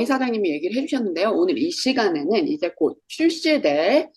사장님이 얘기를 해주셨는데요. 오늘 이 시간에는 이제 곧 출시될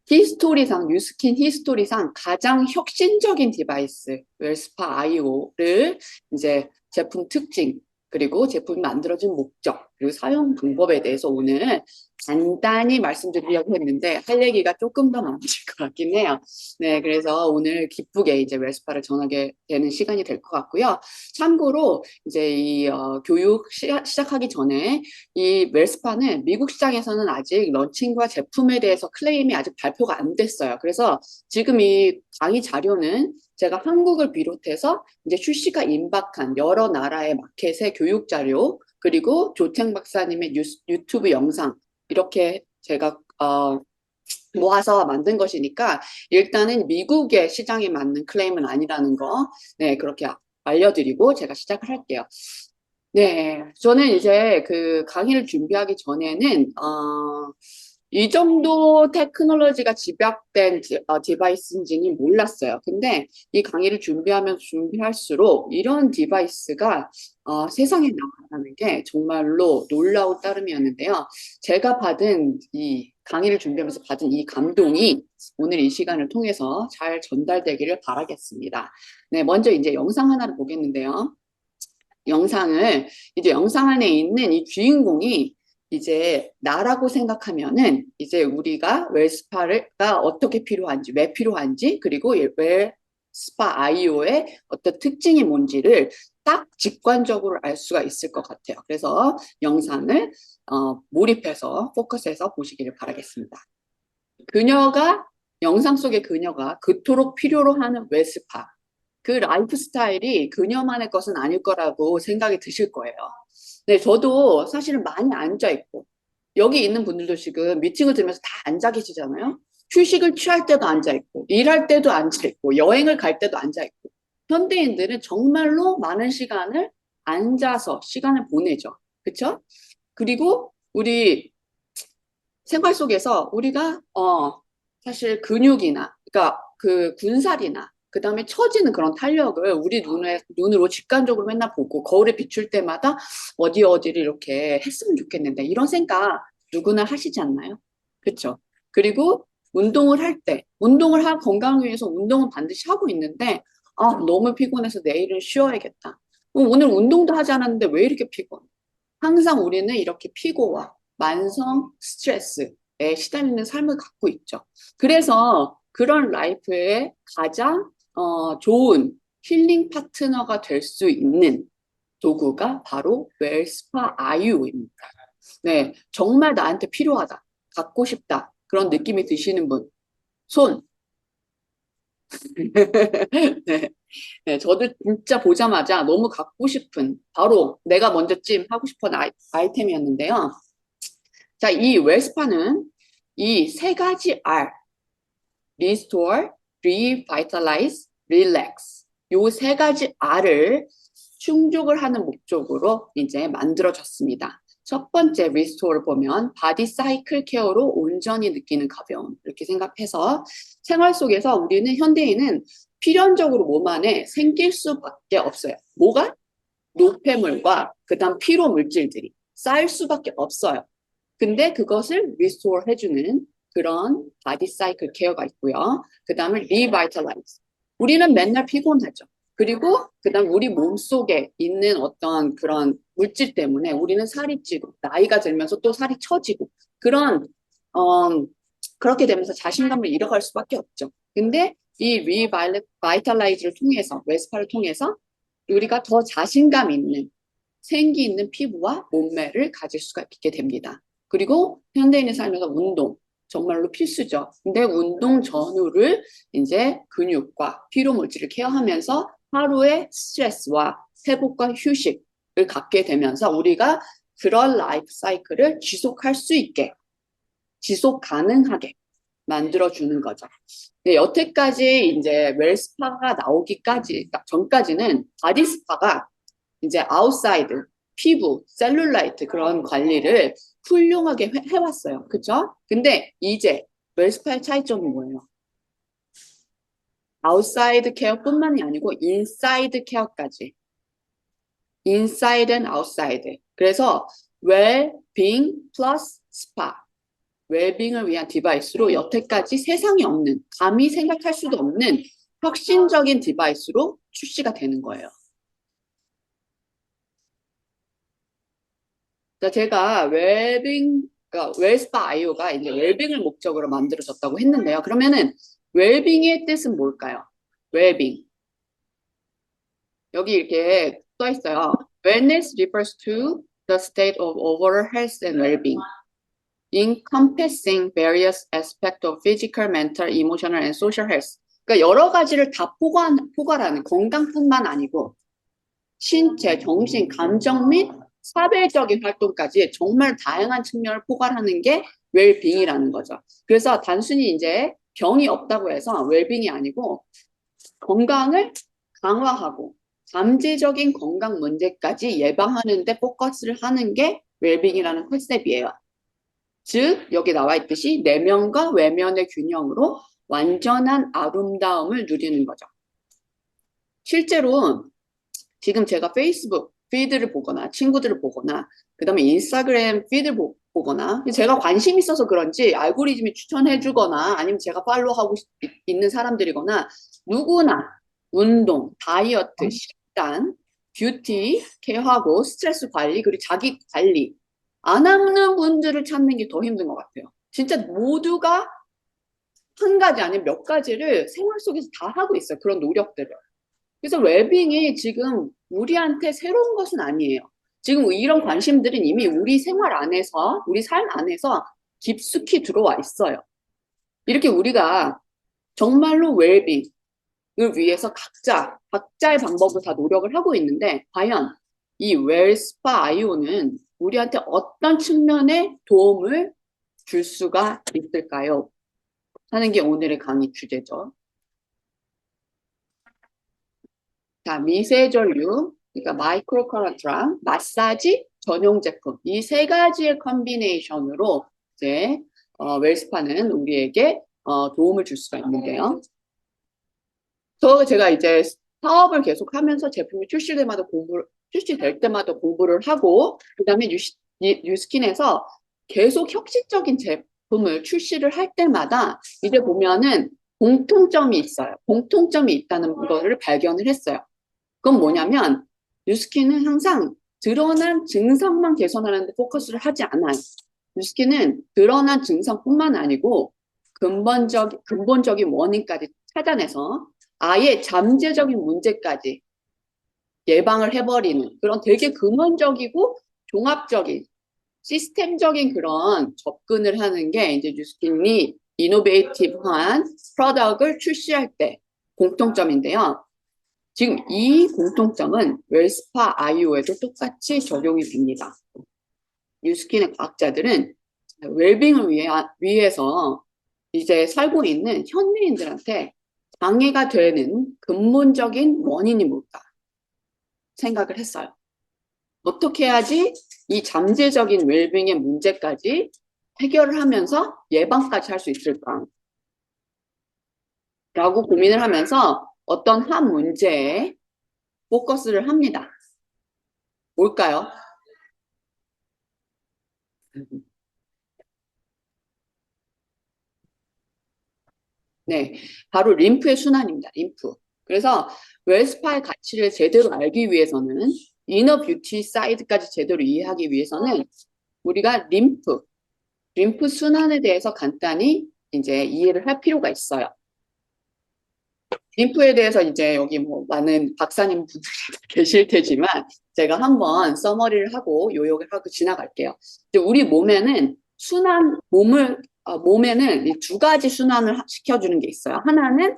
히스토리상, 뉴스킨 히스토리상 가장 혁신적인 디바이스, 웰스파 IO를 이제 제품 특징, 그리고 제품이 만들어진 목적, 그리고 사용 방법에 대해서 오늘 간단히 말씀드리려고 했는데 할 얘기가 조금 더 많으실 것 같긴 해요. 네, 그래서 오늘 기쁘게 이제 웰스파를 전하게 되는 시간이 될 것 같고요. 참고로 이제 이 교육 시작하기 전에 이 웰스파는 미국 시장에서는 아직 런칭과 제품에 대해서 클레임이 아직 발표가 안 됐어요. 그래서 지금 이 강의 자료는 제가 한국을 비롯해서 이제 출시가 임박한 여러 나라의 마켓의 교육 자료, 그리고 조탱 박사님의 유튜브 영상, 이렇게 제가 모아서 만든 것이니까 일단은 미국의 시장에 맞는 클레임은 아니라는 거, 네, 그렇게 알려드리고 제가 시작을 할게요. 네, 저는 이제 그 강의를 준비하기 전에는, 이 정도 테크놀로지가 집약된 디바이스인지는 몰랐어요. 근데 이 강의를 준비하면 준비할수록 이런 디바이스가 세상에 나왔다는 게 정말로 놀라울 따름이었는데요. 제가 받은 이 강의를 준비하면서 받은 이 감동이 오늘 이 시간을 통해서 잘 전달되기를 바라겠습니다. 네, 먼저 이제 영상 하나를 보겠는데요. 영상을 이제 영상 안에 있는 이 주인공이 이제 나라고 생각하면은 이제 우리가 웰스파가 어떻게 필요한지, 왜 필요한지, 그리고 웰스파 IO의 어떤 특징이 뭔지를 딱 직관적으로 알 수가 있을 것 같아요. 그래서 영상을 몰입해서 포커스해서 보시기를 바라겠습니다. 그녀가 영상 속의 그녀가 그토록 필요로 하는 웰스파, 그 라이프 스타일이 그녀만의 것은 아닐 거라고 생각이 드실 거예요. 네, 저도 사실은 많이 앉아 있고, 여기 있는 분들도 지금 미팅을 들으면서 다 앉아 계시잖아요. 휴식을 취할 때도 앉아 있고, 일할 때도 앉아 있고, 여행을 갈 때도 앉아 있고. 현대인들은 정말로 많은 시간을 앉아서 시간을 보내죠. 그렇죠? 그리고 우리 생활 속에서 우리가 사실 근육이나 그러니까 그 군살이나 그다음에 처지는 그런 탄력을 우리 눈으로 직관적으로 맨날 보고 거울에 비출 때마다 어디를 이렇게 했으면 좋겠는데 이런 생각 누구나 하시지 않나요? 그렇죠? 그리고 운동을 할 때 운동을 할 건강을 위해서 운동은 반드시 하고 있는데 너무 피곤해서 내일은 쉬어야겠다. 오늘 운동도 하지 않았는데 왜 이렇게 피곤해? 항상 우리는 이렇게 피고와 만성 스트레스에 시달리는 삶을 갖고 있죠. 그래서 그런 라이프의 가장 좋은 힐링 파트너가 될 수 있는 도구가 바로 웰스파 아이유입니다. 네, 정말 나한테 필요하다, 갖고 싶다 그런 느낌이 드시는 분, 손. 네, 네, 저도 진짜 보자마자 너무 갖고 싶은 바로 내가 먼저 찜 하고 싶은 아이템이었는데요. 자, 이 웰스파는 이 세 가지 R, Restore, Revitalize, Relax. 요 세 가지 R을 충족을 하는 목적으로 이제 만들어졌습니다. 첫 번째 리스토어를 보면 바디 사이클 케어로 온전히 느끼는 가벼움 이렇게 생각해서 생활 속에서 우리는 현대인은 필연적으로 몸 안에 생길 수밖에 없어요. 뭐가? 노폐물과 그다음 피로 물질들이 쌓일 수밖에 없어요. 근데 그것을 리스토어 해주는 그런 바디 사이클 케어가 있고요. 그 다음에 리바이탈라이즈. 우리는 맨날 피곤하죠. 그리고 그다음 우리 몸 속에 있는 어떤 그런 물질 때문에 우리는 살이 찌고 나이가 들면서 또 살이 처지고 그런 그렇게 되면서 자신감을 잃어갈 수밖에 없죠. 근데 이 리바이탈라이즈를 통해서 웨스파를 통해서 우리가 더 자신감 있는 생기 있는 피부와 몸매를 가질 수가 있게 됩니다. 그리고 현대인의 삶에서 운동 정말로 필수죠. 근데 운동 전후를 이제 근육과 피로 물질을 케어하면서 하루의 스트레스와 회복과 휴식을 갖게 되면서 우리가 그런 라이프 사이클을 지속할 수 있게 지속 가능하게 만들어주는 거죠. 네, 여태까지 이제 웰스파가 나오기까지 전까지는 바디스파가 이제 아웃사이드, 피부, 셀룰라이트 그런 관리를 훌륭하게 해왔어요. 그쵸? 근데 이제 웰스파의 차이점은 뭐예요? 아웃사이드 케어뿐만이 아니고 인사이드 케어까지. 인사이드 앤 아웃사이드. 그래서 well-being 플러스 spa. 웰빙을 위한 디바이스로 여태까지 세상에 없는, 감히 생각할 수도 없는 혁신적인 디바이스로 출시가 되는 거예요. 제가 그러니까 웰스파 아이오가 이제 웰빙을 목적으로 만들어졌다고 했는데요. 그러면은 웰빙의 뜻은 뭘까요? 웰빙. 여기 이렇게 써 있어요. Wellness refers to the state of overall health and well-being, encompassing various aspects of physical, mental, emotional, and social health. 그러니까 여러 가지를 다 포괄하는 건강뿐만 아니고 신체, 정신, 감정 및 사회적인 활동까지 정말 다양한 측면을 포괄하는 게 웰빙이라는 거죠. 그래서 단순히 이제 병이 없다고 해서 웰빙이 아니고 건강을 강화하고 잠재적인 건강 문제까지 예방하는 데 포커스를 하는 게 웰빙이라는 컨셉이에요. 즉 여기 나와 있듯이 내면과 외면의 균형으로 완전한 아름다움을 누리는 거죠. 실제로 지금 제가 페이스북 피드를 보거나 친구들을 보거나 그 다음에 인스타그램 피드를 보거나 제가 관심 있어서 그런지 알고리즘이 추천해주거나 아니면 제가 팔로우하고 있는 사람들이거나 누구나 운동, 다이어트, 식단, 뷰티 케어하고 스트레스 관리 그리고 자기 관리 안 하는 분들을 찾는 게 더 힘든 것 같아요. 진짜 모두가 한 가지 아니면 몇 가지를 생활 속에서 다 하고 있어요. 그런 노력들을. 그래서 웰빙이 지금 우리한테 새로운 것은 아니에요. 지금 이런 관심들은 이미 우리 생활 안에서, 우리 삶 안에서 깊숙이 들어와 있어요. 이렇게 우리가 정말로 웰빙을 위해서 각자의 방법을 다 노력을 하고 있는데, 과연 이 웰스파 아이오는 우리한테 어떤 측면의 도움을 줄 수가 있을까요? 하는 게 오늘의 강의 주제죠. 자, 미세전류, 그러니까 마이크로 커런트랑 마사지 전용 제품 이 세 가지의 컨비네이션으로 이제 웰스파는 우리에게 도움을 줄 수가 있는데요. 제가 이제 사업을 계속하면서 제품이 출시될 때마다 공부를 하고 그다음에 뉴스킨에서 계속 혁신적인 제품을 출시를 할 때마다 이제 보면은 공통점이 있어요. 공통점이 있다는 거를 발견을 했어요. 그건 뭐냐면 뉴스킨은 항상 드러난 증상만 개선하는 데 포커스를 하지 않아요. 뉴스킨은 드러난 증상뿐만 아니고 근본적인 원인까지 찾아내서 아예 잠재적인 문제까지 예방을 해버리는 그런 되게 근원적이고 종합적인 시스템적인 그런 접근을 하는 게 이제 뉴스킨이 이노베이티브한 프로덕트를 출시할 때 공통점인데요. 지금 이 공통점은 웰스파 아이오에도 똑같이 적용이 됩니다. 뉴스킨의 과학자들은 웰빙을 위해서 이제 살고 있는 현대인들한테 방해가 되는 근본적인 원인이 뭘까 생각을 했어요. 어떻게 해야지 이 잠재적인 웰빙의 문제까지 해결을 하면서 예방까지 할 수 있을까? 라고 고민을 하면서 어떤 한 문제에 포커스를 합니다. 뭘까요? 네, 바로 림프의 순환입니다. 림프. 그래서 웰스파의 가치를 제대로 알기 위해서는 이너 뷰티 사이드까지 제대로 이해하기 위해서는 우리가 림프 순환에 대해서 간단히 이제 이해를 할 필요가 있어요. 림프에 대해서 이제 여기 뭐 많은 박사님 분들이 계실 테지만 제가 한번 서머리를 하고 요약을 하고 지나갈게요. 우리 몸에는 몸에는 이 두 가지 순환을 시켜주는 게 있어요. 하나는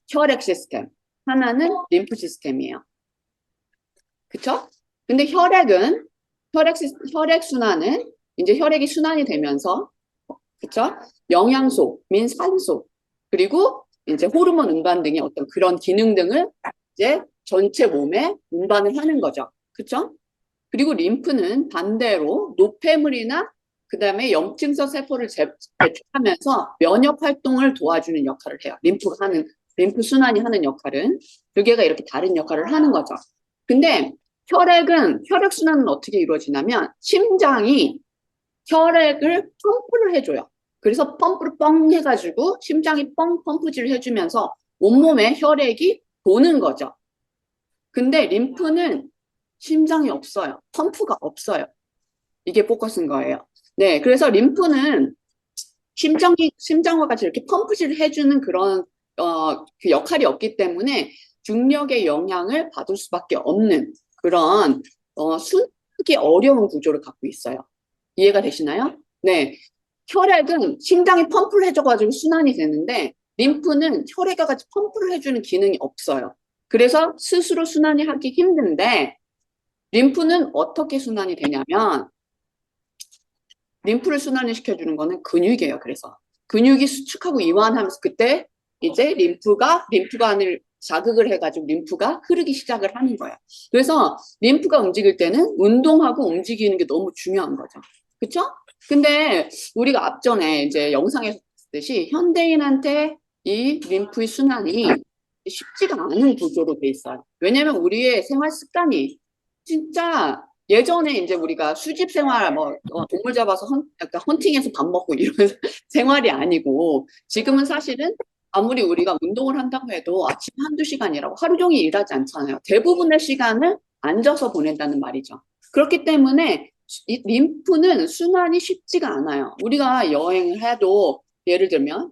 혈액 시스템, 하나는 림프 시스템이에요. 그쵸? 근데 혈액 순환은 이제 혈액이 순환이 되면서, 그쵸? 영양소, 산소, 그리고 이제 호르몬 운반 등의 어떤 그런 기능 등을 이제 전체 몸에 운반을 하는 거죠. 그쵸? 그리고 림프는 반대로 노폐물이나 그 다음에 염증성 세포를 배출하면서 면역 활동을 도와주는 역할을 해요. 림프 순환이 하는 역할은 두 개가 이렇게 다른 역할을 하는 거죠. 근데 혈액순환은 어떻게 이루어지냐면, 심장이 혈액을 펌프를 해줘요. 그래서 펌프를 뻥 해가지고, 심장이 뻥 펌프질을 해주면서 온몸에 혈액이 도는 거죠. 근데 림프는 심장이 없어요. 펌프가 없어요. 이게 포커스인 거예요. 네, 그래서 림프는 심장과 같이 이렇게 펌프질을 해주는 그런, 그 역할이 없기 때문에 중력의 영향을 받을 수밖에 없는 그런, 순하기 어려운 구조를 갖고 있어요. 이해가 되시나요? 네. 혈액은 심장이 펌프를 해줘가지고 순환이 되는데, 림프는 혈액과 같이 펌프를 해주는 기능이 없어요. 그래서 스스로 순환이 하기 힘든데, 림프는 어떻게 순환이 되냐면, 림프를 순환을 시켜주는 거는 근육이에요. 그래서 근육이 수축하고 이완하면서 그때 이제 림프관을 자극을 해가지고 림프가 흐르기 시작을 하는 거예요. 그래서 림프가 움직일 때는 운동하고 움직이는 게 너무 중요한 거죠. 그렇죠? 근데 우리가 앞전에 이제 영상에서 봤듯이 현대인한테 이 림프의 순환이 쉽지가 않은 구조로 돼 있어요. 왜냐면 우리의 생활 습관이 진짜 예전에 이제 우리가 수집 생활, 동물 잡아서 약간 헌팅해서 밥 먹고 이런 생활이 아니고, 지금은 사실은 아무리 우리가 운동을 한다고 해도 아침 한두 시간이라고 하루 종일 일하지 않잖아요. 대부분의 시간을 앉아서 보낸다는 말이죠. 그렇기 때문에 이 림프는 순환이 쉽지가 않아요. 우리가 여행을 해도 예를 들면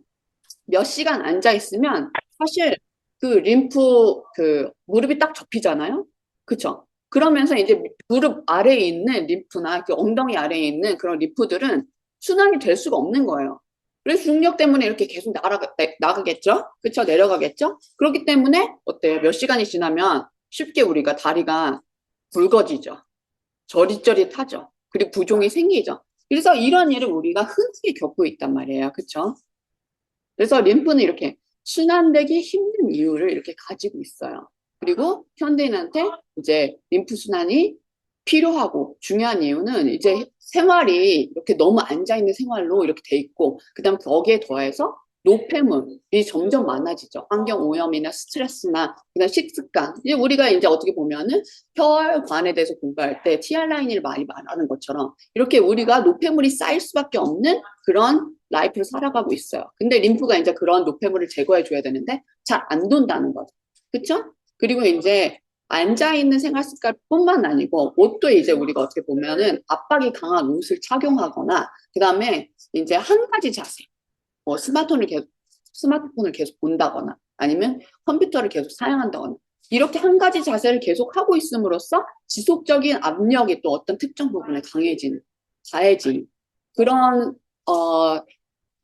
몇 시간 앉아 있으면 사실 그 림프 무릎이 딱 접히잖아요. 그쵸? 그러면서 이제 무릎 아래에 있는 림프나 그 엉덩이 아래에 있는 그런 림프들은 순환이 될 수가 없는 거예요. 그래서 중력 때문에 이렇게 계속 나가겠죠? 그쵸? 내려가겠죠? 그렇기 때문에 어때요? 몇 시간이 지나면 쉽게 우리가 다리가 굵어지죠. 저릿저릿하죠. 그리고 부종이 생기죠. 그래서 이런 일을 우리가 흔하게 겪고 있단 말이에요. 그쵸? 그래서 림프는 이렇게 순환되기 힘든 이유를 이렇게 가지고 있어요. 그리고 현대인한테 이제 림프 순환이 필요하고 중요한 이유는 이제 생활이 이렇게 너무 앉아있는 생활로 이렇게 돼 있고, 그 다음 거기에 더해서 노폐물이 점점 많아지죠. 환경 오염이나 스트레스나 그다음 식습관. 이제 우리가 이제 어떻게 보면은 혈관에 대해서 공부할 때 TR 라인을 많이 말하는 것처럼 이렇게 우리가 노폐물이 쌓일 수밖에 없는 그런 라이프를 살아가고 있어요. 근데 림프가 이제 그런 노폐물을 제거해 줘야 되는데 잘 안 돈다는 거죠. 그쵸? 그리고 이제 앉아있는 생활 습관뿐만 아니고 옷도 이제 우리가 어떻게 보면은 압박이 강한 옷을 착용하거나 그 다음에 이제 한 가지 자세, 뭐 스마트폰을 계속 본다거나 아니면 컴퓨터를 계속 사용한다거나 이렇게 한 가지 자세를 계속 하고 있음으로써 지속적인 압력이 또 어떤 특정 부분에 가해진 그런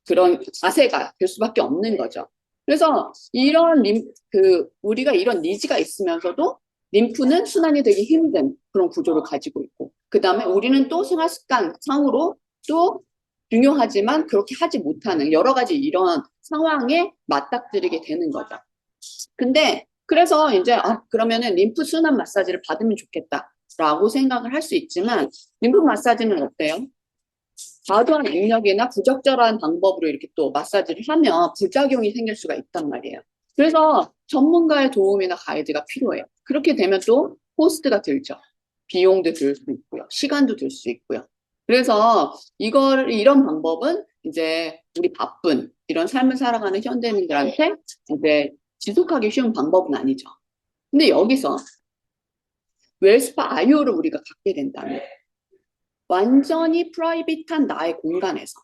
그런 자세가 될 수밖에 없는 거죠. 그래서 우리가 이런 니즈가 있으면서도 림프는 순환이 되기 힘든 그런 구조를 가지고 있고, 그 다음에 우리는 또 생활 습관 상으로 또 중요하지만 그렇게 하지 못하는 여러 가지 이런 상황에 맞닥뜨리게 되는 거죠. 근데 그래서 이제 그러면은 림프 순환 마사지를 받으면 좋겠다라고 생각을 할 수 있지만 림프 마사지는 어때요? 과도한 압력이나 부적절한 방법으로 이렇게 또 마사지를 하면 부작용이 생길 수가 있단 말이에요. 그래서 전문가의 도움이나 가이드가 필요해요. 그렇게 되면 또 코스트가 들죠. 비용도 들 수 있고요. 시간도 들 수 있고요. 그래서 이런 방법은 이제 우리 바쁜 이런 삶을 살아가는 현대인들한테 이제 지속하기 쉬운 방법은 아니죠. 근데 여기서 웰스파 아이오를 우리가 갖게 된다면 완전히 프라이빗한 나의 공간에서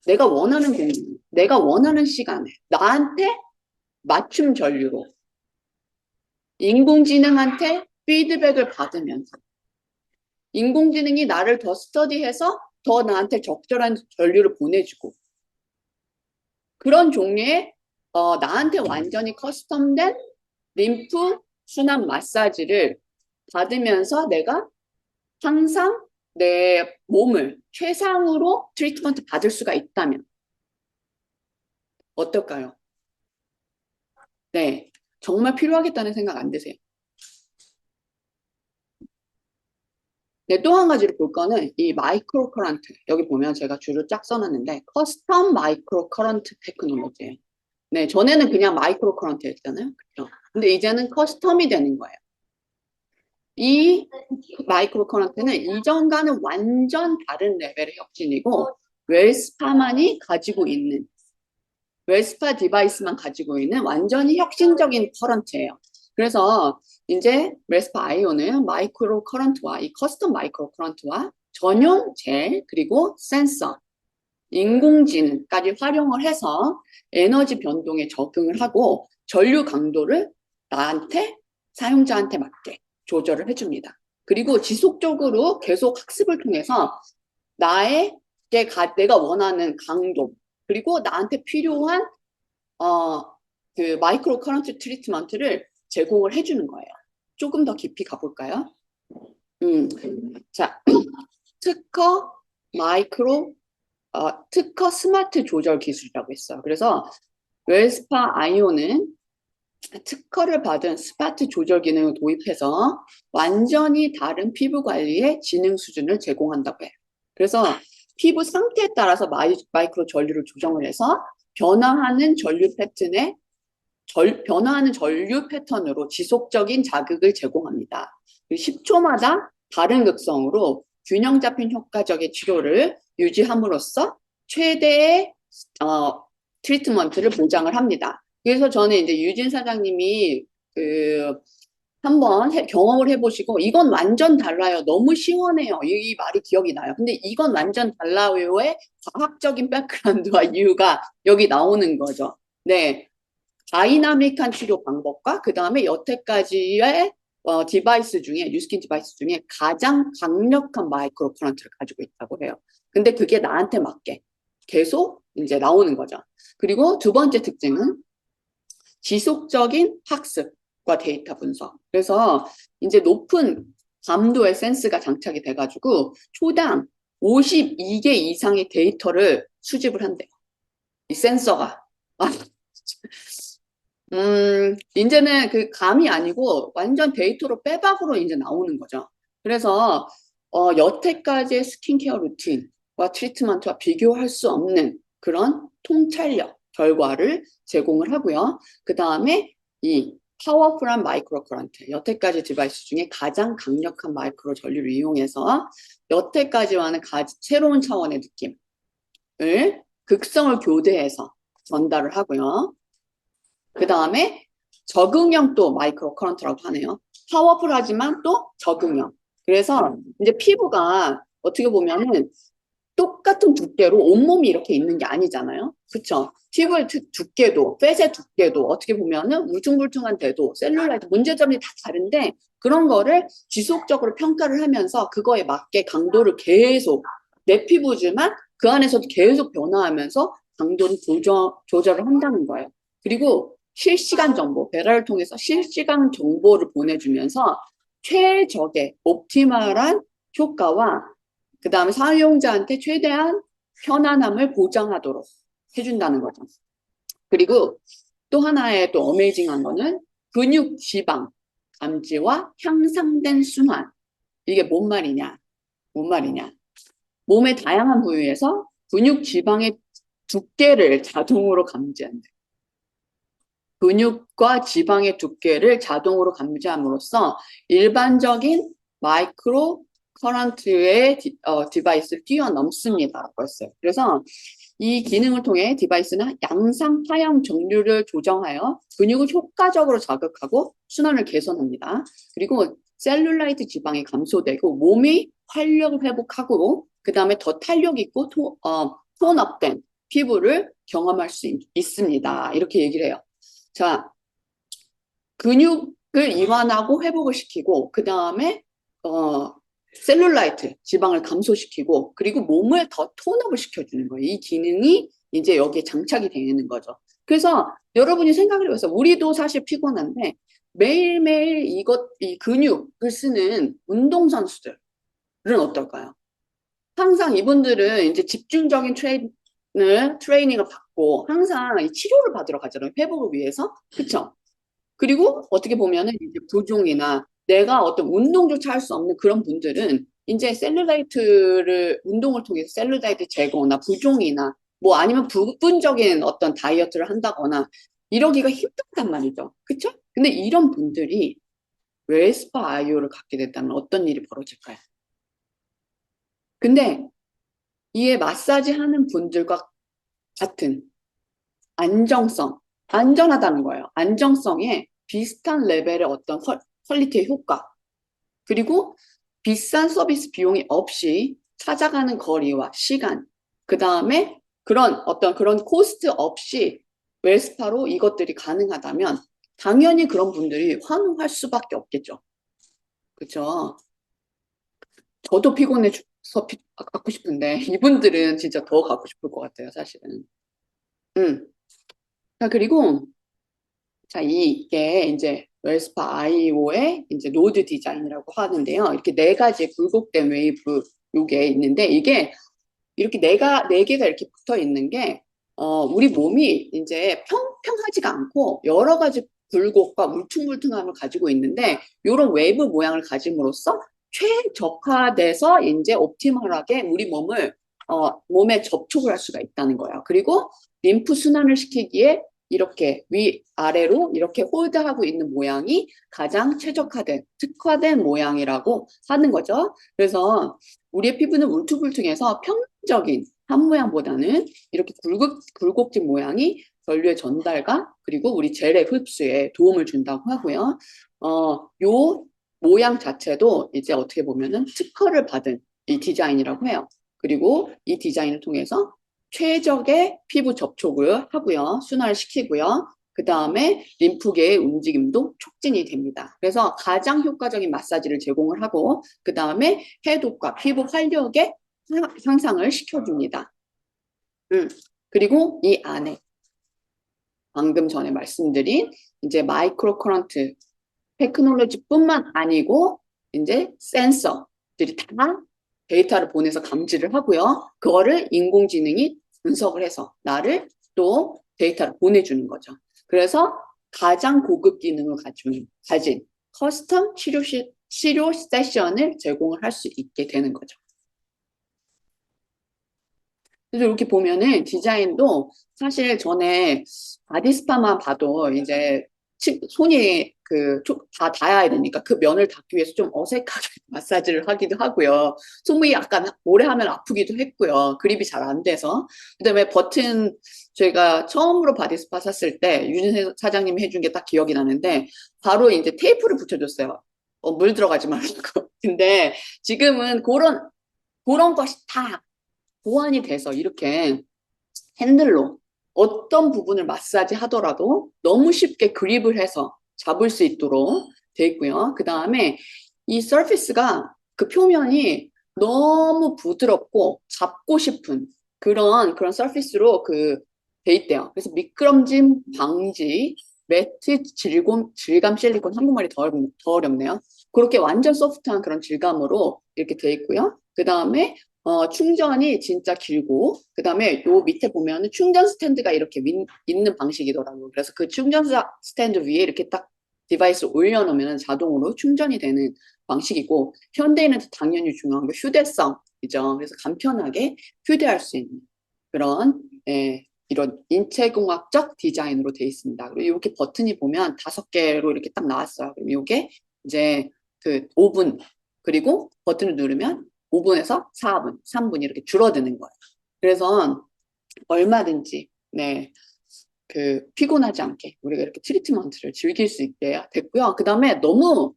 내가 원하는 공간, 내가 원하는 시간에 나한테 맞춤 전류로 인공지능한테 피드백을 받으면서 인공지능이 나를 더 스터디해서 더 나한테 적절한 전류를 보내주고 그런 종류의 나한테 완전히 커스텀된 림프 순환 마사지를 받으면서 내가 항상 내 몸을 최상으로 트리트먼트 받을 수가 있다면 어떨까요? 네, 정말 필요하겠다는 생각 안 드세요? 네, 또 한 가지로 볼 거는 이 마이크로 커런트. 여기 보면 제가 줄을 쫙 써놨는데 커스텀 마이크로 커런트 테크놀로지예요. 네, 전에는 그냥 마이크로 커런트였잖아요. 그렇죠? 근데 이제는 커스텀이 되는 거예요. 이 마이크로 커런트는 이전과는 완전 다른 레벨의 혁신이고 웰스파만이 가지고 있는 웰스파 디바이스만 가지고 있는 완전히 혁신적인 커런트예요. 그래서 이제 웰스파 아이오는 마이크로 커런트와 이 커스텀 마이크로 커런트와 전용 젤 그리고 센서 인공지능까지 활용을 해서 에너지 변동에 적응을 하고 전류 강도를 나한테 사용자한테 맞게 조절을 해줍니다. 그리고 지속적으로 계속 학습을 통해서 내가 원하는 강도 그리고 나한테 필요한 그 마이크로 커런트 트리트먼트를 제공을 해주는 거예요. 조금 더 깊이 가볼까요? 자, 특허 마이크로 특허 스마트 조절 기술이라고 있어요. 그래서 웰스파 아이오는 특허를 받은 스마트 조절 기능을 도입해서 완전히 다른 피부 관리의 지능 수준을 제공한다고 해요. 그래서 피부 상태에 따라서 마이크로 전류를 조정을 해서 변화하는 전류 패턴으로 지속적인 자극을 제공합니다. 10초마다 다른 극성으로 균형 잡힌 효과적인 치료를 유지함으로써 최대의 트리트먼트를 보장을 합니다. 그래서 저는 이제 유진 사장님이 한번 경험을 해보시고 이건 완전 달라요. 너무 시원해요. 이 말이 기억이 나요. 근데 이건 완전 달라요의 과학적인 백그라운드와 이유가 여기 나오는 거죠. 네. 다이나믹한 치료 방법과 그 다음에 여태까지의 디바이스 중에 뉴스킨 디바이스 중에 가장 강력한 마이크로 커런트를 가지고 있다고 해요. 근데 그게 나한테 맞게 계속 이제 나오는 거죠. 그리고 두 번째 특징은 지속적인 학습과 데이터 분석. 그래서 이제 높은 감도의 센스가 장착이 돼가지고 초당 52개 이상의 데이터를 수집을 한대요. 이 센서가. 이제는 그 감이 아니고 완전 데이터로 빼박으로 이제 나오는 거죠. 그래서 여태까지의 스킨케어 루틴과 트리트먼트와 비교할 수 없는 그런 통찰력 결과를 제공을 하고요. 그 다음에 이 파워풀한 마이크로 커런트, 여태까지 디바이스 중에 가장 강력한 마이크로 전류를 이용해서 여태까지와는 새로운 차원의 느낌을 극성을 교대해서 전달을 하고요. 그 다음에 적응형 또 마이크로 커런트라고 하네요. 파워풀하지만 또 적응형. 그래서 이제 피부가 어떻게 보면은 똑같은 두께로 온몸이 이렇게 있는 게 아니잖아요. 그쵸? 피부의 두께도, 팻의 두께도 어떻게 보면은 울퉁불퉁한 데도 셀룰라이트 문제점이 다 다른데 그런 거를 지속적으로 평가를 하면서 그거에 맞게 강도를 계속 내 피부지만 그 안에서도 계속 변화하면서 강도를 조절을 한다는 거예요. 그리고 실시간 정보, 베라를 통해서 실시간 정보를 보내주면서 최적의 옵티멀한 효과와 그 다음에 사용자한테 최대한 편안함을 보장하도록 해준다는 거죠. 그리고 또 하나의 또 어메이징한 거는 근육 지방 감지와 향상된 순환. 이게 뭔 말이냐? 몸의 다양한 부위에서 근육 지방의 두께를 자동으로 감지한대. 근육과 지방의 두께를 자동으로 감지함으로써 일반적인 마이크로 커런트의 디바이스를 뛰어넘습니다라고 했어요. 그래서 이 기능을 통해 디바이스는 양상 하향 정류를 조정하여 근육을 효과적으로 자극하고 순환을 개선합니다. 그리고 셀룰라이트 지방이 감소되고 몸이 활력을 회복하고 그 다음에 더 탄력 있고 톤업된 피부를 경험할 수 있습니다. 이렇게 얘기를 해요. 자, 근육을 이완하고 회복을 시키고 그 다음에 셀룰라이트 지방을 감소시키고 그리고 몸을 더 톤업을 시켜주는 거예요. 이 기능이 이제 여기에 장착이 되는 거죠. 그래서 여러분이 생각을 해보세요. 우리도 사실 피곤한데 매일매일 이 근육을 쓰는 운동선수들은 어떨까요? 항상 이분들은 이제 집중적인 트레이닝을 받고 항상 치료를 받으러 가잖아요. 회복을 위해서. 그쵸? 그리고 어떻게 보면은 이제 부종이나 내가 어떤 운동조차 할 수 없는 그런 분들은 이제 운동을 통해서 셀룰라이트 제거나 부종이나 뭐 아니면 부분적인 어떤 다이어트를 한다거나 이러기가 힘들단 말이죠. 그쵸? 근데 이런 분들이 웰스파 아이오를 갖게 됐다면 어떤 일이 벌어질까요? 근데 이에 마사지 하는 분들과 같은 안정성, 안전하다는 거예요. 안정성에 비슷한 레벨의 어떤 퀄리티의 효과, 그리고 비싼 서비스 비용이 없이 찾아가는 거리와 시간, 그 다음에 그런 코스트 없이 웰스파로 이것들이 가능하다면 당연히 그런 분들이 환호할 수밖에 없겠죠. 그렇죠? 저도 피곤해서 갖고 싶은데 이분들은 진짜 더 갖고 싶을 것 같아요, 사실은. 음. 자, 그리고 자, 이게 이제 웰스파 IO의 이제 노드 디자인이라고 하는데요. 이렇게 네 가지 굴곡된 웨이브 요게 있는데 이게 이렇게 네 개가 이렇게 붙어 있는 게 우리 몸이 이제 평평하지가 않고 여러 가지 굴곡과 울퉁불퉁함을 가지고 있는데 이런 웨이브 모양을 가짐으로써 최적화돼서 이제 옵티멀하게 우리 몸에 접촉을 할 수가 있다는 거예요. 그리고 림프 순환을 시키기에 이렇게 위아래로 이렇게 홀드하고 있는 모양이 가장 최적화된, 특화된 모양이라고 하는 거죠. 그래서 우리의 피부는 울퉁불퉁해서 평적인 한 모양보다는 이렇게 굴곡진 모양이 전류의 전달과 그리고 우리 젤의 흡수에 도움을 준다고 하고요. 요 모양 자체도 이제 어떻게 보면은 특허를 받은 이 디자인이라고 해요. 그리고 이 디자인을 통해서 최적의 피부 접촉을 하고요. 순환을 시키고요. 그 다음에 림프계의 움직임도 촉진이 됩니다. 그래서 가장 효과적인 마사지를 제공을 하고 그 다음에 해독과 피부 활력의 향상을 시켜줍니다. 그리고 이 안에 방금 전에 말씀드린 이제 마이크로 커런트 테크놀로지뿐만 아니고 이제 센서들이 다 데이터를 보내서 감지를 하고요. 그거를 인공지능이 분석을 해서 나를 또 데이터를 보내주는 거죠. 그래서 가장 고급 기능을 가진 커스텀 치료 세션을 제공을 할 수 있게 되는 거죠. 그래서 이렇게 보면은 디자인도 사실 전에 바디스파만 봐도 이제 손이 다 닿아야 되니까 그 면을 닿기 위해서 좀 어색하게 마사지를 하기도 하고요. 손목이 약간 오래 하면 아프기도 했고요. 그립이 잘 안 돼서. 그다음에 버튼 저희가 처음으로 바디스파 샀을 때 유진 사장님이 해준 게 딱 기억이 나는데 바로 이제 테이프를 붙여줬어요. 물 들어가지 말라고. 근데 지금은 그런 것이 다 보완이 돼서 이렇게 핸들로 어떤 부분을 마사지 하더라도 너무 쉽게 그립을 해서 잡을 수 있도록 돼 있고요. 그 다음에 이 서피스가 그 표면이 너무 부드럽고 잡고 싶은 그런 서피스로 돼 있대요. 그래서 미끄럼짐 방지, 매트 질감 실리콘, 한국말이 더 어렵네요. 그렇게 완전 소프트한 그런 질감으로 이렇게 돼 있고요. 그 다음에 충전이 진짜 길고, 그 다음에 요 밑에 보면은 충전 스탠드가 이렇게 있는 방식이더라고요. 그래서 그 충전 스탠드 위에 이렇게 딱 디바이스를 올려놓으면 자동으로 충전이 되는 방식이고, 현대인은 당연히 중요한 게 휴대성이죠. 그래서 간편하게 휴대할 수 있는 그런, 이런 인체공학적 디자인으로 되어 있습니다. 그리고 이렇게 버튼이 보면 5개로 이렇게 딱 나왔어요. 그럼 이게 이제 5분, 그리고 버튼을 누르면 5분에서 4분, 3분 이렇게 줄어드는 거예요. 그래서 얼마든지, 피곤하지 않게 우리가 이렇게 트리트먼트를 즐길 수 있게 됐고요. 그 다음에 너무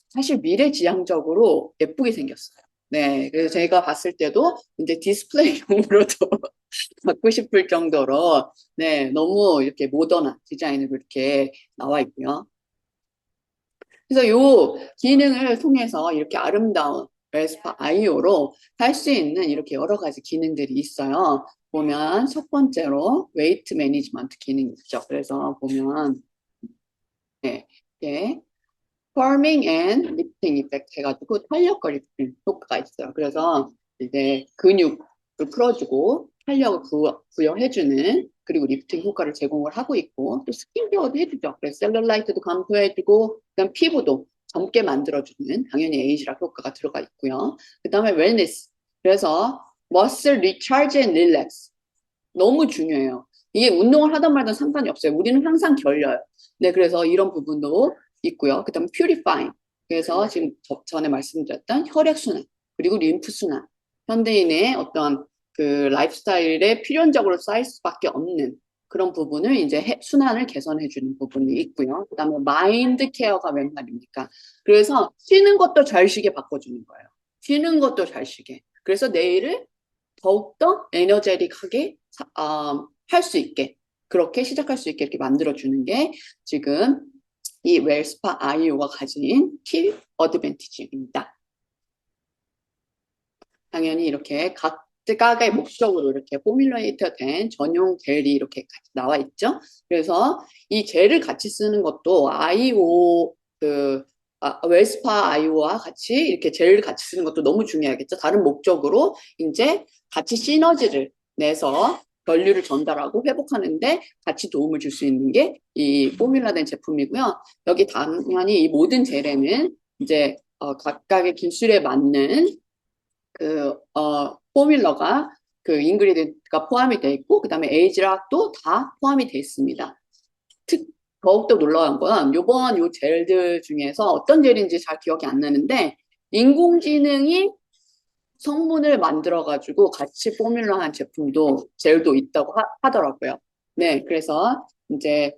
사실 미래지향적으로 예쁘게 생겼어요. 네, 그래서 제가 봤을 때도 이제 디스플레이용으로도 갖고 싶을 정도로, 너무 이렇게 모던한 디자인으로 이렇게 나와 있고요. 그래서 요 기능을 통해서 이렇게 아름다운 웰스파 아이오로 할 수 있는 이렇게 여러 가지 기능들이 있어요. 보면 첫 번째로 웨이트 매니지먼트 기능이 있죠. 그래서 보면 이게 펌밍 앤 리프팅 이펙트 해가지고 탄력과 리프팅 효과가 있어요. 그래서 이제 근육을 풀어주고 탄력을 부여해주는 그리고 리프팅 효과를 제공을 하고 있고 또 스킨케어도 해주죠. 그래서 셀룰라이트도 감소해주고 그다음 피부도 젊게 만들어주는 당연히 에이지락 효과가 들어가 있고요. 그 다음에 웰니스 그래서 머슬 리차지 앤 릴렉스 너무 중요해요. 이게 운동을 하든 말든 상관이 없어요. 우리는 항상 결려요. 네, 그래서 이런 부분도 있고요. 그 다음에 퓨리파잉 그래서 지금 전에 말씀드렸던 혈액순환, 그리고 림프순환, 현대인의 어떤 그 라이프스타일에 필연적으로 쌓일 수밖에 없는 그런 부분을 이제 순환을 개선해주는 부분이 있고요. 그 다음에 마인드 케어가 웬 말입니까? 그래서 쉬는 것도 잘 쉬게 바꿔주는 거예요. 쉬는 것도 잘 쉬게. 그래서 내일을 더욱더 에너제틱하게 할 수 있게, 그렇게 시작할 수 있게 이렇게 만들어주는 게 지금 이 웰스파 아이오가 가진 키 어드밴티지입니다. 당연히 이렇게 각각의 목적으로 이렇게 포뮬레이터 된 전용 젤이 이렇게 같이 나와 있죠. 그래서 이 젤을 같이 쓰는 것도 아이오 웰스파 아이오와 같이 이렇게 젤을 같이 쓰는 것도 너무 중요하겠죠. 다른 목적으로 이제 같이 시너지를 내서 전류를 전달하고 회복하는데 같이 도움을 줄 수 있는 게 이 포뮬러된 제품이고요. 여기 당연히 이 모든 젤에는 이제 각각의 기술에 맞는 포뮬러가 그 인그리디언트가 포함이 되어 있고, 그 다음에 에이지락도 다 포함이 되어 있습니다. 더욱더 놀라운 건 요번 요 젤들 중에서 어떤 젤인지 잘 기억이 안 나는데, 인공지능이 성분을 만들어가지고 같이 포뮬러한 제품도, 젤도 있다고 하더라고요. 네, 그래서 이제,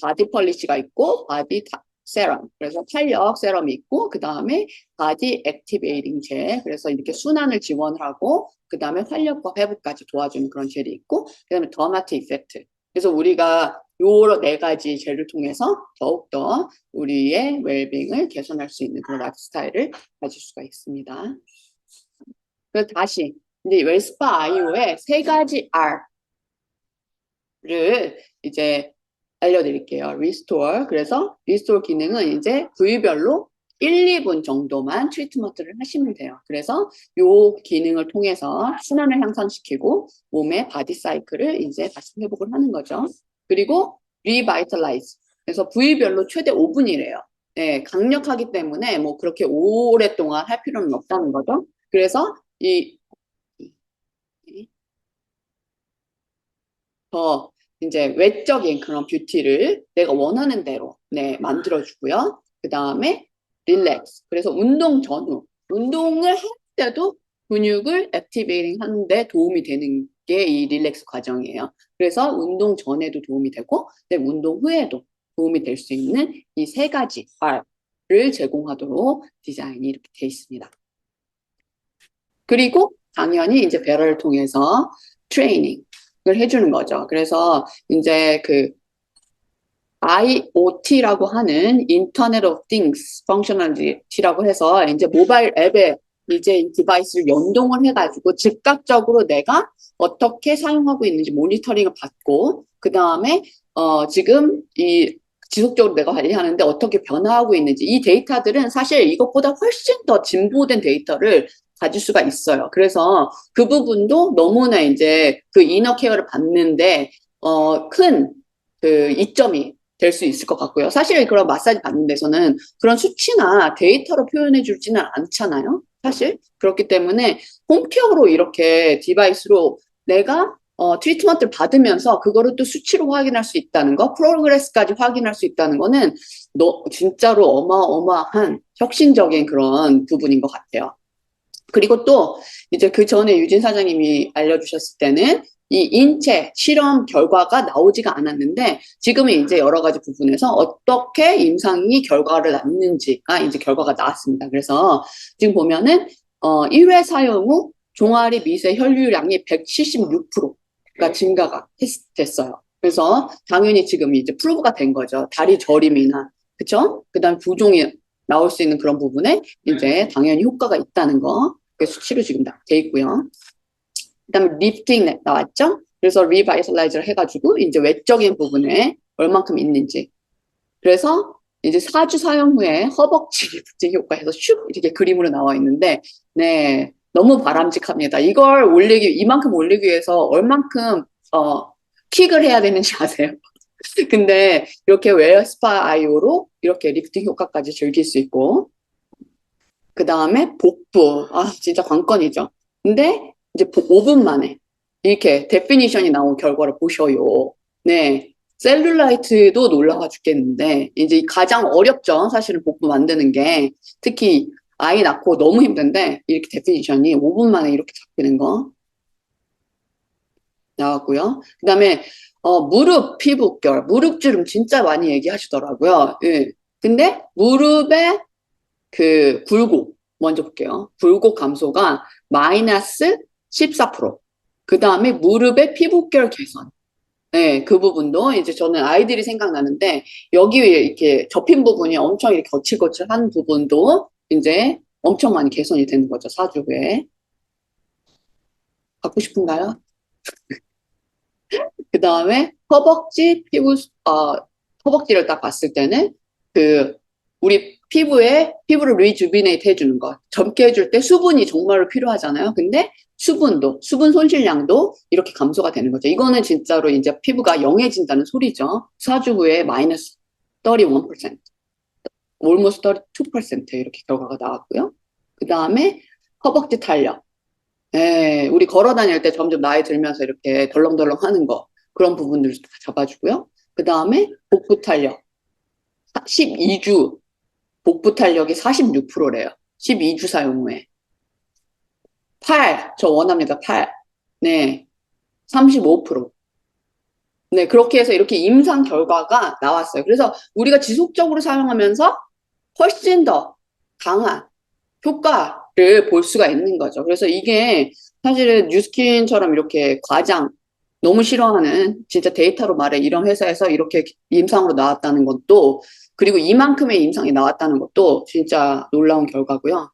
바디 펄리시가 있고, 바디 세럼. 그래서 탄력 세럼이 있고, 그 다음에 바디 액티베이팅 젤. 그래서 이렇게 순환을 지원하고, 그 다음에 활력과 회복까지 도와주는 그런 젤이 있고, 그 다음에 더마트 이펙트. 그래서 우리가 요 네 가지 젤을 통해서 더욱더 우리의 웰빙을 개선할 수 있는 그런 라이프 스타일을 가질 수가 있습니다. 그래서 다시, 이제 웰스파 아이오의 세 가지 R를 이제 알려드릴게요. Restore. 그래서 Restore 기능은 이제 부위별로 1, 2분 정도만 트리트먼트를 하시면 돼요. 그래서 이 기능을 통해서 순환을 향상시키고 몸의 바디 사이클을 이제 다시 회복을 하는 거죠. 그리고 Revitalize. 그래서 부위별로 최대 5분이래요. 네, 강력하기 때문에 뭐 그렇게 오랫동안 할 필요는 없다는 거죠. 그래서 더 이제 외적인 그런 뷰티를 내가 원하는 대로 네, 만들어주고요. 그 다음에 릴렉스. 그래서 운동 전후, 운동을 할 때도 근육을 액티베이팅 하는데 도움이 되는 게 이 릴렉스 과정이에요. 그래서 운동 전에도 도움이 되고, 네, 운동 후에도 도움이 될 수 있는 이 세 가지 R를 제공하도록 디자인이 이렇게 되어 있습니다. 그리고 당연히 이제 배럴을 통해서 트레이닝을 해주는 거죠. 그래서 이제 그 IoT라고 하는 Internet of Things Functionality라고 해서 이제 모바일 앱에 이제 디바이스를 연동을 해가지고 즉각적으로 내가 어떻게 사용하고 있는지 모니터링을 받고, 그 다음에 지금 이 지속적으로 내가 관리하는데 어떻게 변화하고 있는지, 이 데이터들은 사실 이것보다 훨씬 더 진보된 데이터를 가질 수가 있어요. 그래서 그 부분도 너무나 이제 그 이너 케어를 받는데 큰 그 이점이 될 수 있을 것 같고요. 사실 그런 마사지 받는 데서는 그런 수치나 데이터로 표현해 주지는 않잖아요. 사실 그렇기 때문에 홈케어로 이렇게 디바이스로 내가 트리트먼트를 받으면서 그거를 또 수치로 확인할 수 있다는 거, 프로그레스까지 확인할 수 있다는 거는 진짜로 어마어마한 혁신적인 그런 부분인 것 같아요. 그리고 또 이제 그 전에 유진 사장님이 알려주셨을 때는 이 인체 실험 결과가 나오지가 않았는데, 지금은 이제 여러 가지 부분에서 어떻게 임상이 결과를 낳는지가 이제 결과가 나왔습니다. 그래서 지금 보면은 1회 사용 후 종아리 미세 혈류량이 176%가 증가가 됐어요. 그래서 당연히 지금 이제 프루브가 된 거죠. 다리 저림이나, 그쵸? 그 다음 부종이 나올 수 있는 그런 부분에 이제 당연히 효과가 있다는 거, 그 수치로 지금 돼 있고요. 그 다음에 리프팅 나왔죠? 그래서 리바이탈라이저를 해가지고 이제 외적인 부분에 얼만큼 있는지. 그래서 이제 4주 사용 후에 허벅지 리프팅 효과에서 슉 이렇게 그림으로 나와 있는데, 네, 너무 바람직합니다. 이만큼 올리기 위해서 얼만큼 킥을 해야 되는지 아세요? 근데 이렇게 웰스파 아이오로 이렇게 리프팅 효과까지 즐길 수 있고, 그 다음에 복부. 진짜 관건이죠. 근데 이제 5분 만에 이렇게 데피니션이 나온 결과를 보셔요. 네. 셀룰라이트도 놀라워 죽겠는데, 이제 가장 어렵죠. 사실은 복부 만드는 게. 특히 아이 낳고 너무 힘든데, 이렇게 데피니션이 5분 만에 이렇게 잡히는 거 나왔고요. 그 다음에, 무릎 피부결, 무릎 주름 진짜 많이 얘기하시더라고요. 예. 근데 무릎의 그 굴곡, 먼저 볼게요. 굴곡 감소가 마이너스 14%. 그 다음에 무릎의 피부결 개선. 네, 그 부분도 이제 저는 아이들이 생각나는데 여기 이렇게 접힌 부분이 엄청 이렇게 거칠거칠한 부분도 이제 엄청 많이 개선이 되는 거죠. 4주 후에. 갖고 싶은가요? 그 다음에 허벅지를 딱 봤을 때는 그 우리 피부를 리주비네이트 해주는 것. 젊게 해줄 때 수분이 정말로 필요하잖아요. 근데 수분 손실량도 이렇게 감소가 되는 거죠. 이거는 진짜로 이제 피부가 영해진다는 소리죠. 4주 후에 마이너스 31%, almost 32% 이렇게 결과가 나왔고요. 그 다음에 허벅지 탄력. 예, 우리 걸어 다닐 때 점점 나이 들면서 이렇게 덜렁덜렁 하는 거. 그런 부분들도 다 잡아주고요. 그 다음에 복부 탄력. 12주 복부 탄력이 46%래요. 12주 사용 후에. 저 원합니다. 네, 35%. 네, 그렇게 해서 이렇게 임상 결과가 나왔어요. 그래서 우리가 지속적으로 사용하면서 훨씬 더 강한 효과를 볼 수가 있는 거죠. 그래서 이게 사실은 뉴스킨처럼 이렇게 과장, 너무 싫어하는 진짜 데이터로 말해 이런 회사에서 이렇게 임상으로 나왔다는 것도, 그리고 이만큼의 임상이 나왔다는 것도 진짜 놀라운 결과고요.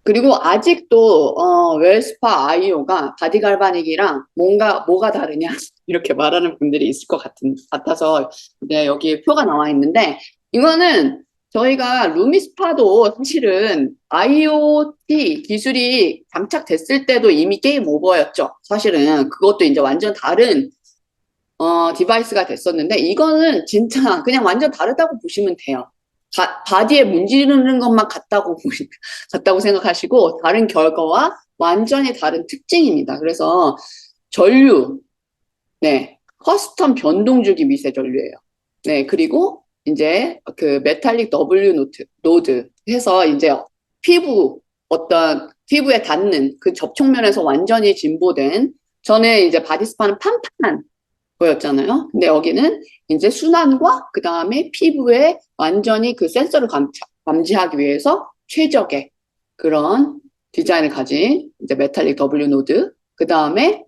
그리고 아직도 웰스파 아이오가 바디 갈바닉이랑 뭐가 다르냐 이렇게 말하는 분들이 있을 것 같아서 네, 여기 표가 나와 있는데, 이거는 저희가 루미스파도 사실은 IoT 기술이 장착됐을 때도 이미 게임 오버였죠. 사실은 그것도 이제 완전 다른 디바이스가 됐었는데, 이거는 진짜 그냥 완전 다르다고 보시면 돼요. 바디에 문지르는 것만 같다고 생각하시고, 다른 결과와 완전히 다른 특징입니다. 그래서 전류, 네, 커스텀 변동주기 미세 전류예요. 네, 그리고 이제 그 메탈릭 W 노드 해서 이제 피부에 닿는 그 접촉면에서 완전히 진보된, 전에 이제 바디스파는 판판한 거였잖아요. 근데 여기는 이제 순환과 그 다음에 피부에 완전히 그 센서를 감지하기 위해서 최적의 그런 디자인을 가진 이제 메탈릭 W 노드. 그 다음에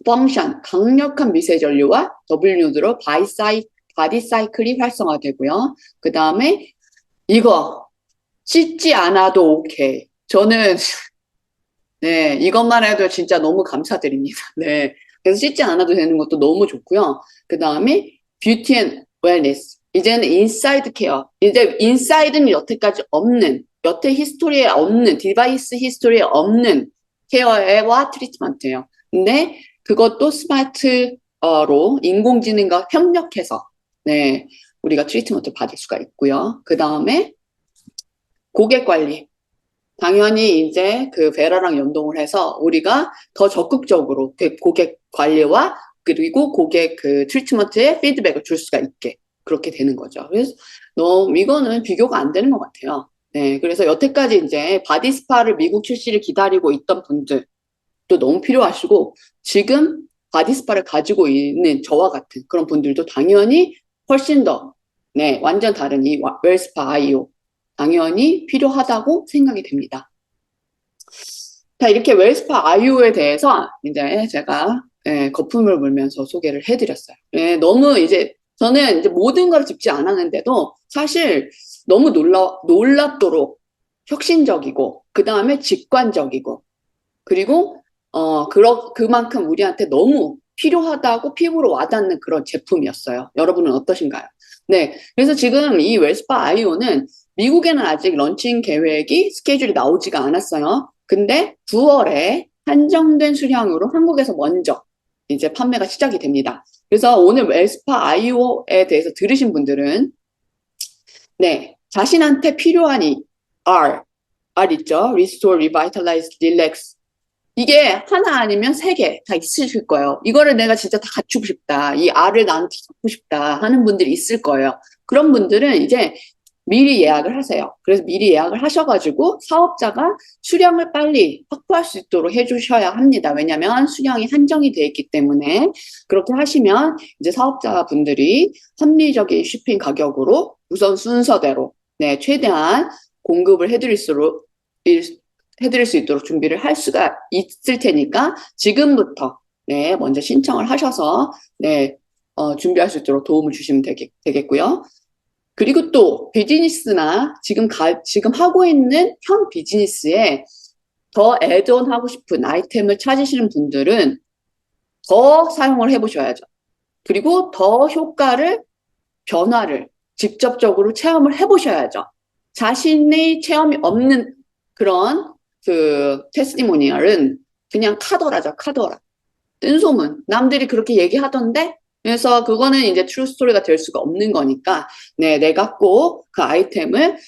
펑션, 강력한 미세 전류와 W 노드로 바디 사이클이 활성화되고요. 그 다음에 이거 씻지 않아도 오케이. 저는 네, 이것만 해도 진짜 너무 감사드립니다. 네. 그래서 씻지 않아도 되는 것도 너무 좋고요. 그 다음에 뷰티 앤 웰니스. 이제는 인사이드 케어. 이제 인사이드는 여태 히스토리에 없는, 디바이스 히스토리에 없는 케어와 트리트먼트예요. 근데 그것도 스마트로 인공지능과 협력해서 네, 우리가 트리트먼트 받을 수가 있고요. 그 다음에 고객 관리. 당연히 이제 그 베라랑 연동을 해서 우리가 더 적극적으로 그 고객 관리와 그리고 고객 그 트리트먼트에 피드백을 줄 수가 있게 그렇게 되는 거죠. 그래서 이거는 비교가 안 되는 것 같아요. 네, 그래서 여태까지 이제 바디 스파를 미국 출시를 기다리고 있던 분들도 너무 필요하시고, 지금 바디 스파를 가지고 있는 저와 같은 그런 분들도 당연히 훨씬 더, 네, 완전 다른 이 웰스파 아이오 당연히 필요하다고 생각이 됩니다. 자, 이렇게 웰스파 아이오에 대해서 이제 제가 거품을 물면서 소개를 해드렸어요. 너무 이제 저는 이제 모든 걸 짚지 않았는데도 사실 너무 놀랍도록 혁신적이고, 그 다음에 직관적이고, 그리고 그만큼 우리한테 너무 필요하다고 피부로 와닿는 그런 제품이었어요. 여러분은 어떠신가요? 네, 그래서 지금 이 웰스파 아이오는 미국에는 아직 런칭 계획이 스케줄이 나오지가 않았어요. 근데 9월에 한정된 수량으로 한국에서 먼저 이제 판매가 시작이 됩니다. 그래서 오늘 웰스파 아이오에 대해서 들으신 분들은 네, 자신한테 필요한 이 R 있죠? Restore, Revitalize, Relax. 이게 하나 아니면 세 개 다 있으실 거예요. 이거를 내가 진짜 다 갖추고 싶다. 이 알을 나한테 갖고 싶다 하는 분들이 있을 거예요. 그런 분들은 이제 미리 예약을 하세요. 그래서 미리 예약을 하셔가지고 사업자가 수량을 빨리 확보할 수 있도록 해주셔야 합니다. 왜냐하면 수량이 한정이 되어 있기 때문에 그렇게 하시면 이제 사업자분들이 합리적인 쇼핑 가격으로 우선 순서대로 네, 최대한 공급을 해드릴 수 있도록 준비를 할 수가 있을 테니까 지금부터 네, 먼저 신청을 하셔서 네, 준비할 수 있도록 도움을 주시면 되겠고요. 그리고 또 비즈니스나 지금 하고 있는 현 비즈니스에 더 애드온 하고 싶은 아이템을 찾으시는 분들은 더 사용을 해보셔야죠. 그리고 더 변화를 직접적으로 체험을 해보셔야죠. 자신의 체험이 없는 그런 그 테스티모니얼은 그냥 카더라죠, 카더라. 뜬소문. 남들이 그렇게 얘기하던데? 그래서 그거는 이제 트루 스토리가 될 수가 없는 거니까, 네, 내가 꼭 그 아이템을,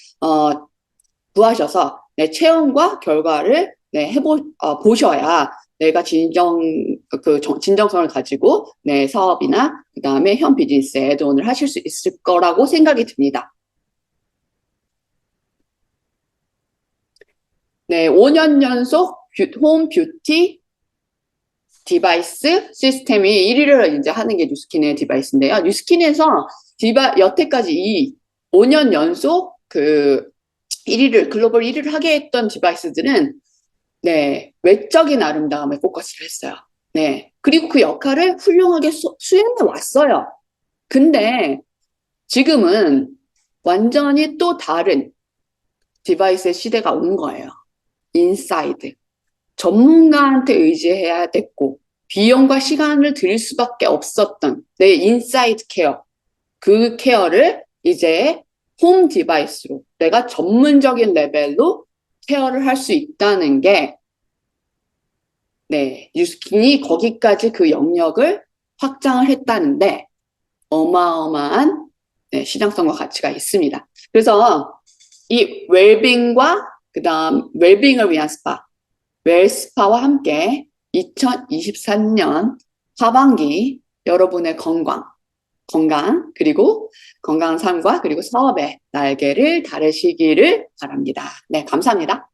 구하셔서, 네, 체험과 결과를, 네, 보셔야 내가 진정성을 가지고, 네, 사업이나, 그 다음에 현 비즈니스에 애드온을 하실 수 있을 거라고 생각이 듭니다. 네, 5년 연속 홈 뷰티 디바이스 시스템이 1위를 이제 하는 게 뉴스킨의 디바이스인데요. 뉴스킨에서 여태까지 이 5년 연속 글로벌 1위를 하게 했던 디바이스들은, 네, 외적인 아름다움에 포커스를 했어요. 네. 그리고 그 역할을 훌륭하게 수행해 왔어요. 근데 지금은 완전히 또 다른 디바이스의 시대가 온 거예요. 인사이드. 전문가한테 의지해야 됐고, 비용과 시간을 들일 수밖에 없었던 내 인사이드 케어, 그 케어를 이제 홈 디바이스로 내가 전문적인 레벨로 케어를 할 수 있다는 게, 네, 뉴스킨이 거기까지 그 영역을 확장을 했다는데, 어마어마한 네, 시장성과 가치가 있습니다. 그래서 이 웰빙과 그다음 웰빙을 위한 스파, 웰스파와 함께 2023년 하반기 여러분의 그리고 건강한 삶과 그리고 사업의 날개를 다르시기를 바랍니다. 네, 감사합니다.